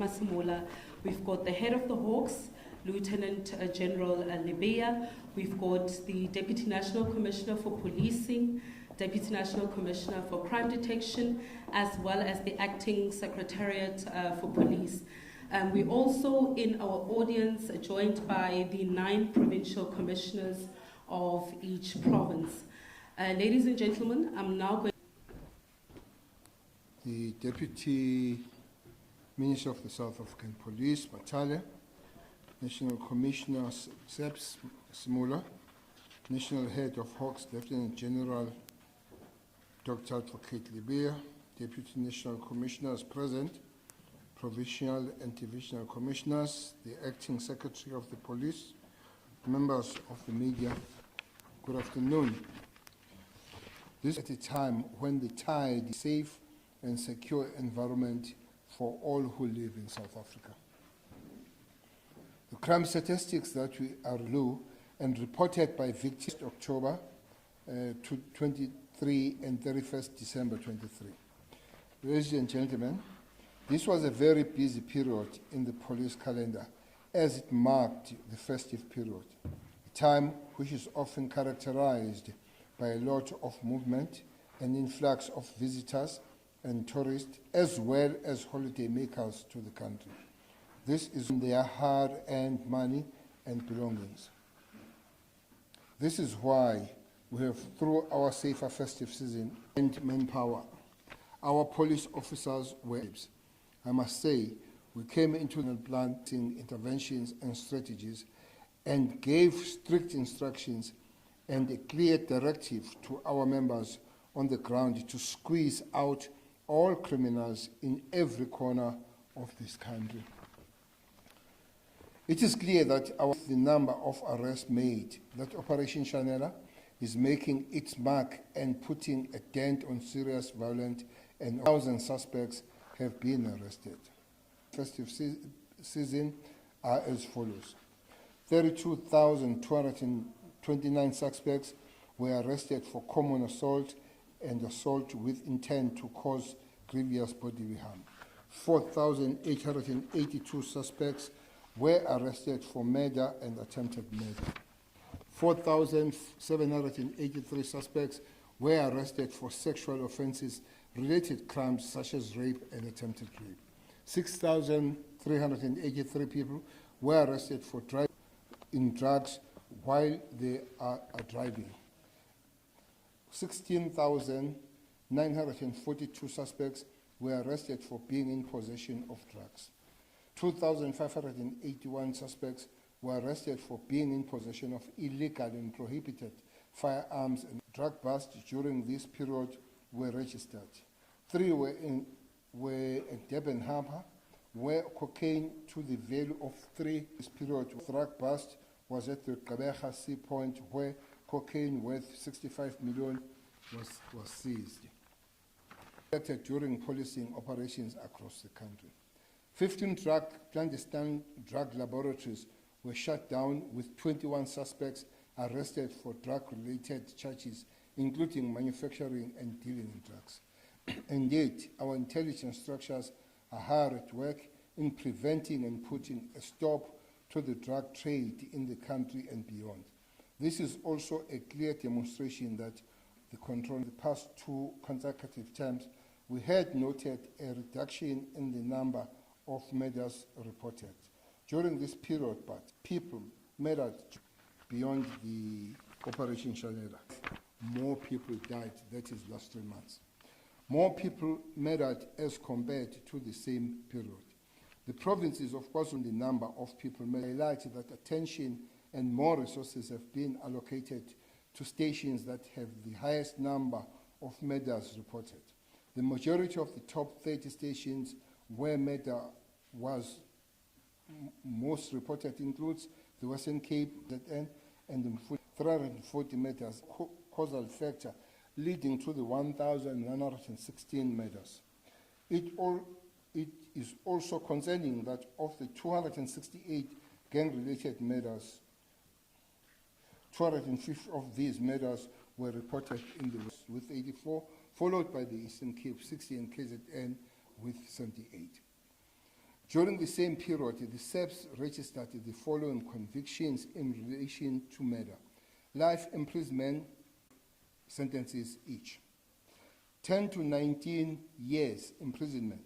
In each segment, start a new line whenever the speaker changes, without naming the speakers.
Cele. We've got the head of the Hawks, Lieutenant General Libya. We've got the Deputy National Commissioner for Policing, Deputy National Commissioner for Crime Detection, as well as the Acting Secretariat for Police. We're also in our audience joined by the 9 provincial commissioners of each province. Ladies and gentlemen, I'm now going.
The Deputy Minister of the South African Police, Cele, National Commissioner Cele, National Head of Hawks, Lieutenant General Dr. Advocate Libya, Deputy National Commissioners present, Provincial and Divisional Commissioners, the Acting Secretary of the Police, members of the media, good afternoon. This is at a time when the tide is safe and secure environment for all who live in South Africa. The crime statistics that we are low and reported by victims October 23 and 31st December 23. Ladies and gentlemen, this was a very busy period in the police calendar as it marked the festive period, a time which is often characterized by a lot of movement and influx of visitors and tourists, as well as holiday makers to the country. This is their hard-earned money and belongings. This is why we have, through our safer festive season and manpower, our police officers were. I must say, we came into the planting interventions and strategies and gave strict instructions and a clear directive to our members on the ground to squeeze out all criminals in every corner of this country. It is clear that the number of arrests made, that Operation Chanela is making its mark and putting a dent on serious violence, and 1,000 suspects have been arrested. Festive season are as follows. 32,229 suspects were arrested for common assault and assault with intent to cause grievous bodily harm. 4,882 suspects were arrested for murder and attempted murder. 4,783 suspects were arrested for sexual offences-related crimes such as rape and attempted rape. 6,383 people were arrested for driving in drugs while they are driving. 16,942 suspects were arrested for being in possession of drugs. 2,581 suspects were arrested for being in possession of illegal and prohibited firearms, and drug busts during this period were registered. 3 were at Durban Harbour, where cocaine to the value of 3. This period drug bust was at the Gqeberha Sea Point, where cocaine worth 65 million was seized during policing operations across the country. 15 clandestine drug laboratories were shut down, with 21 suspects arrested for drug-related charges, including manufacturing and dealing in drugs. Indeed, our intelligence structures are hard at work in preventing and putting a stop to the drug trade in the country and beyond. This is also a clear demonstration that the control in the past 2 consecutive terms, we had noted a reduction in the number of murders reported. During this period, but people murdered beyond the Operation Chanela. More people died, that is last 3 months. More people murdered as compared to the same period. The provinces, of course, on the number of people highlight that attention and more resources have been allocated to stations that have the highest number of murders reported. The majority of the top 30 stations where murder was most reported includes the Western Cape, ZN, and the 340 murders, causal factor leading to the 1,116 murders. It is also concerning that of the 268 gang-related murders, 250 of these murders were reported in the West, with 84, followed by the Eastern Cape, 60, and KZN with 78. During the same period, the SEPs registered the following convictions in relation to murder: life imprisonment sentences each, 10 to 19 years imprisonment,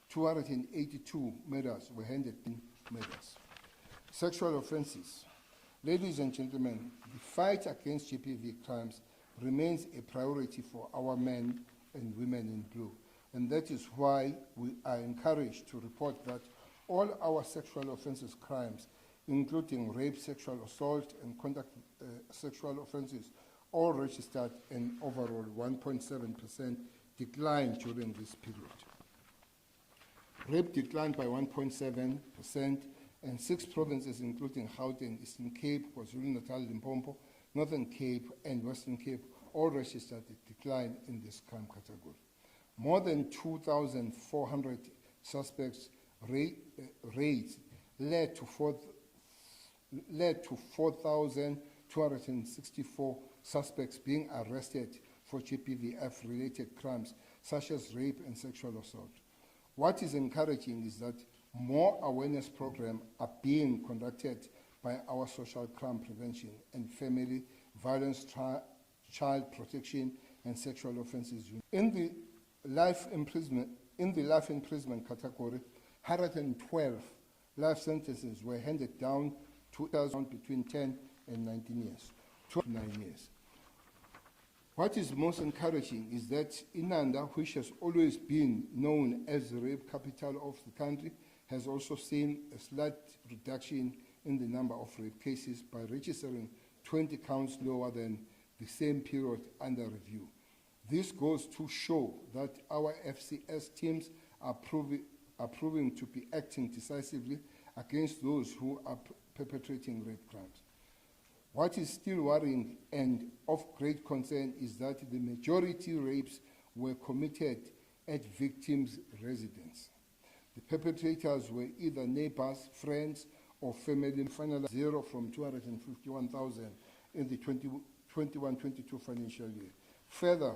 282 murders were handed in murders. Sexual offences. Ladies and gentlemen, the fight against GBV crimes remains a priority for our men and women in blue, and that is why we are encouraged to report that all our sexual offences crimes, including rape, sexual assault, and conduct sexual offences, all registered an overall 1.7% decline during this period. Rape declined by 1.7%, and 6 provinces, including Gauteng, Eastern Cape, KwaZulu-Natal, Limpopo, Northern Cape, and Western Cape, all registered a decline in this crime category. More than 2,400 suspects raids led to 4,264 suspects being arrested for GBVF-related crimes, such as rape and sexual assault. What is encouraging is that more awareness programs are being conducted by our social crime prevention and family violence, child protection, and sexual offences unit. In the life imprisonment category, 112 life sentences were handed down to between 10 and 19 years, 9 years. What is most encouraging is that Inanda, which has always been known as the rape capital of the country, has also seen a slight reduction in the number of rape cases by registering 20 counts lower than the same period under review. This goes to show that our FCS teams are proving to be acting decisively against those who are perpetrating rape crimes. What is still worrying and of great concern is that the majority rapes were committed at victims' residence. The perpetrators were either neighbors, friends, or family. Finally, 0 from 251,000 in the 21-22 financial year. Further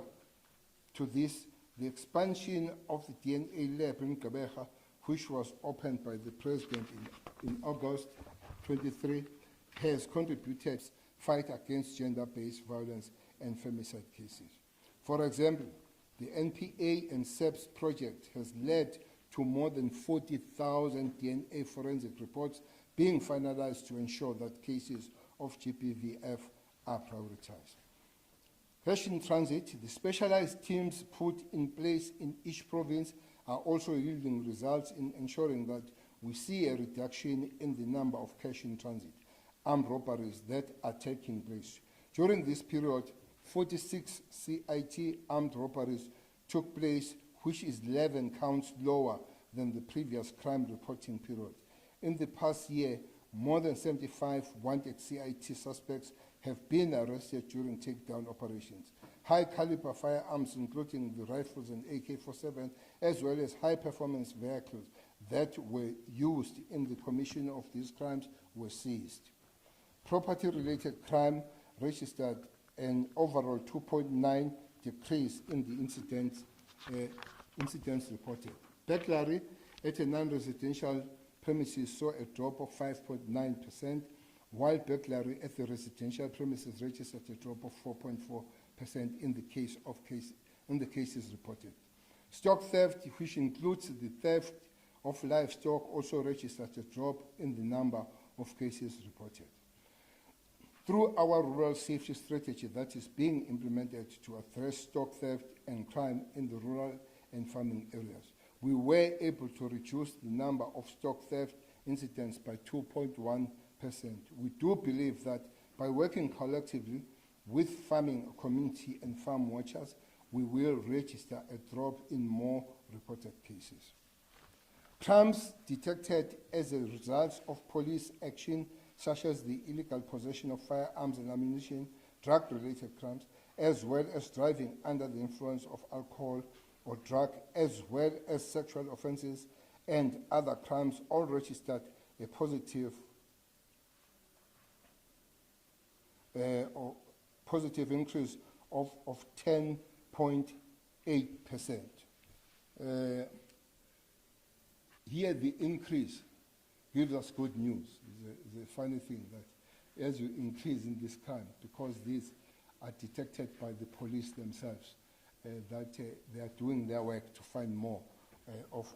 to this, the expansion of the DNA lab in Gqeberha, which was opened by the President in August 23, has contributed to fight against gender-based violence and femicide cases. For example, the NPA and SEPS project has led to more than 40,000 DNA forensic reports being finalized to ensure that cases of GBVF are prioritized. Cash in transit, the specialized teams put in place in each province are also yielding results in ensuring that we see a reduction in the number of cash in transit armed robberies that are taking place. During this period, 46 CIT armed robberies took place, which is 11 counts lower than the previous crime reporting period. In the past year, more than 75 wanted CIT suspects have been arrested during takedown operations. High-caliber firearms, including the rifles and AK-47, as well as high-performance vehicles that were used in the commission of these crimes, were seized. Property-related crime registered an overall 2.9 decrease in the incidents reported. Burglary at a non-residential premises saw a drop of 5.9%, while burglary at the residential premises registered a drop of 4.4% in the cases reported. Stock theft, which includes the theft of livestock, also registered a drop in the number of cases reported. Through our rural safety strategy that is being implemented to address stock theft and crime in the rural and farming areas, we were able to reduce the number of stock theft incidents by 2.1%. We do believe that by working collectively with farming community and farm watchers, we will register a drop in more reported cases. Crimes detected as a result of police action, such as the illegal possession of firearms and ammunition, drug-related crimes, as well as driving under the influence of alcohol or drug, as well as sexual offences and other crimes, all registered a positive increase of 10.8%. Here the increase gives us good news. It's a funny thing that as you increase in this crime, because these are detected by the police themselves, that they are doing their work to find more of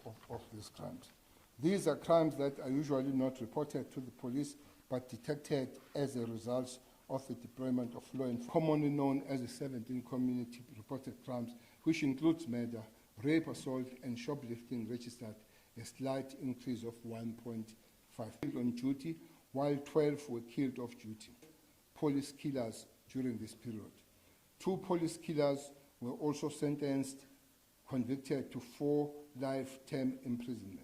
these crimes. These are crimes that are usually not reported to the police, but detected as a result of the deployment of law enforcement, commonly known as the 17 community reported crimes, which includes murder, rape, assault, and shoplifting, registered a slight increase of 1.5 on duty, while 12 were killed off duty. Police killers during this period. 2 police killers were also sentenced, convicted to 4 life-term imprisonment.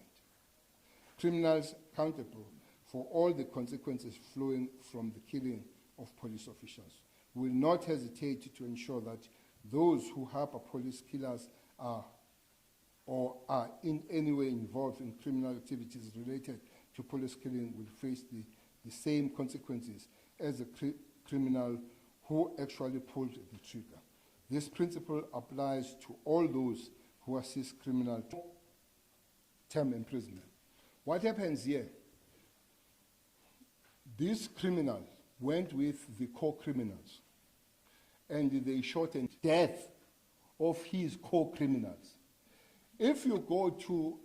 Criminals accountable for all the consequences flowing from the killing of police officials will not hesitate to ensure that those who harbor police killers are in any way involved in criminal activities related to police killing will face the same consequences as a criminal who actually pulled the trigger. This principle applies to all those who assist criminal to term imprisonment. What happens here? This criminal went with the co-criminals, and they shortened death of his co-criminals. If you go to,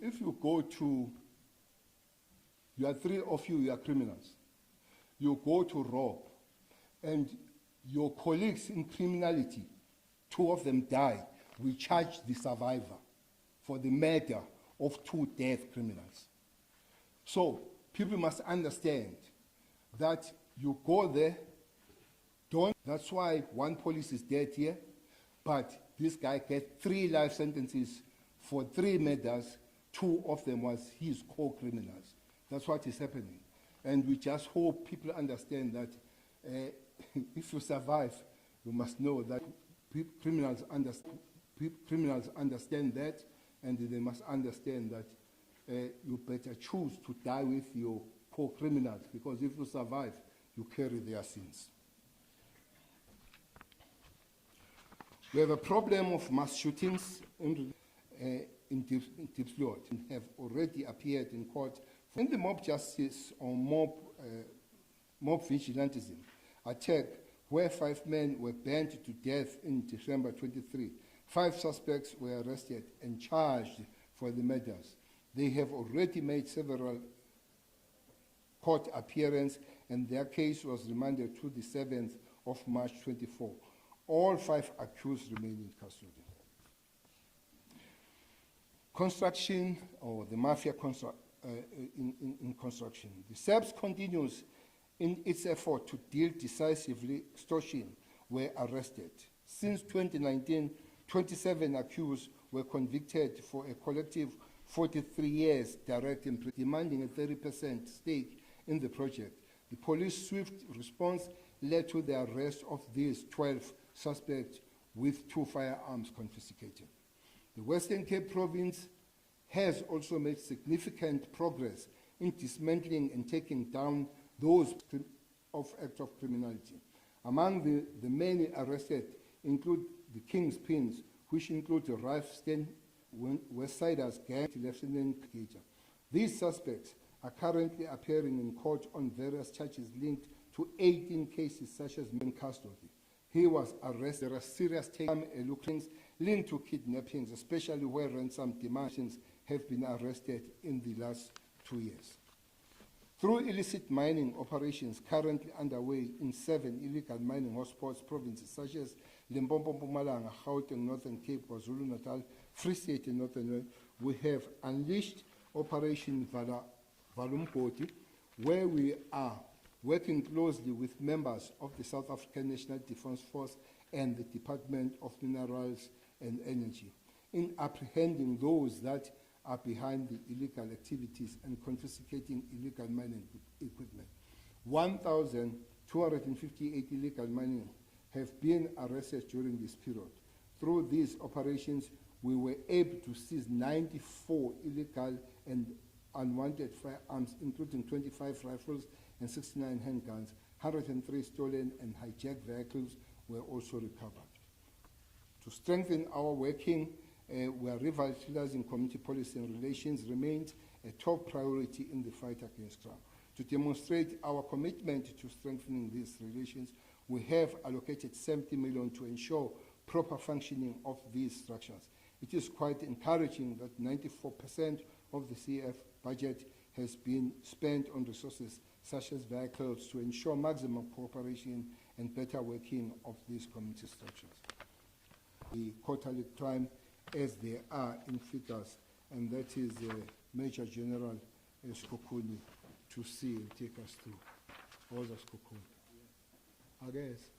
you are 3 of you, you are criminals. You go to rob, and your colleagues in criminality, 2 of them die. We charge the survivor for the murder of 2 death criminals. So people must understand that you go there, that's why 1 police is dead here, but this guy gets 3 life sentences for 3 murders. 2 of them was his co-criminals. That's what is happening. And we just hope people understand that if you survive, you must know that criminals understand that, and they must understand that you better choose to die with your co-criminals, because if you survive, you carry their sins. We have a problem of mass shootings in Diepsloot and have already appeared in court. In the mob justice or mob vigilantism attack, where 5 men were burned to death in December 23, 5 suspects were arrested and charged for the murders. They have already made several court appearances, and their case was remanded to the 7th of March 24. All 5 accused remain in custody. Construction, or the mafia in construction. The SAPS continues in its effort to deal decisively. Extortion were arrested. Since 2019, 27 accused were convicted for a collective 43 years direct imprisonment, demanding a 30% stake in the project. The police swift response led to the arrest of these 12 suspects, with 2 firearms confiscated. The Western Cape province has also made significant progress in dismantling and taking down those acts of criminality. Among the many arrested include the Kingspins, which include the Ralston Westsiders gang, Lieutenant Gator. These suspects are currently appearing in court on various charges linked to 18 cases, such as in custody. He was arrested. There are serious lookings linked to kidnappings, especially where ransom demands have been arrested in the last 2 years. Through illicit mining operations currently underway in 7 illegal mining hotspots provinces such as Limpopo, Mpumalanga, Gauteng, Northern Cape, KwaZulu-Natal, Free State, and Northern Cape, we have unleashed Operation Valumkoti, where we are working closely with members of the South African National Defence Force and the Department of Minerals and Energy in apprehending those that are behind the illegal activities and confiscating illegal mining equipment. 1,258 illegal mining have been arrested during this period. Through these operations, we were able to seize 94 illegal and unwanted firearms, including 25 rifles and 69 handguns. 103 stolen and hijacked vehicles were also recovered. To strengthen our working, we are revitalizing community policy and relations remains a top priority in the fight against crime. To demonstrate our commitment to strengthening these relations, we have allocated 70 million to ensure proper functioning of these structures. It is quite encouraging that 94% of the CF budget has been spent on resources such as vehicles to ensure maximum cooperation and better working of these community structures. The quarterly crime as they are in figures, and that is Major General Skokuni to see and take us through. All the Skokuni. I guess.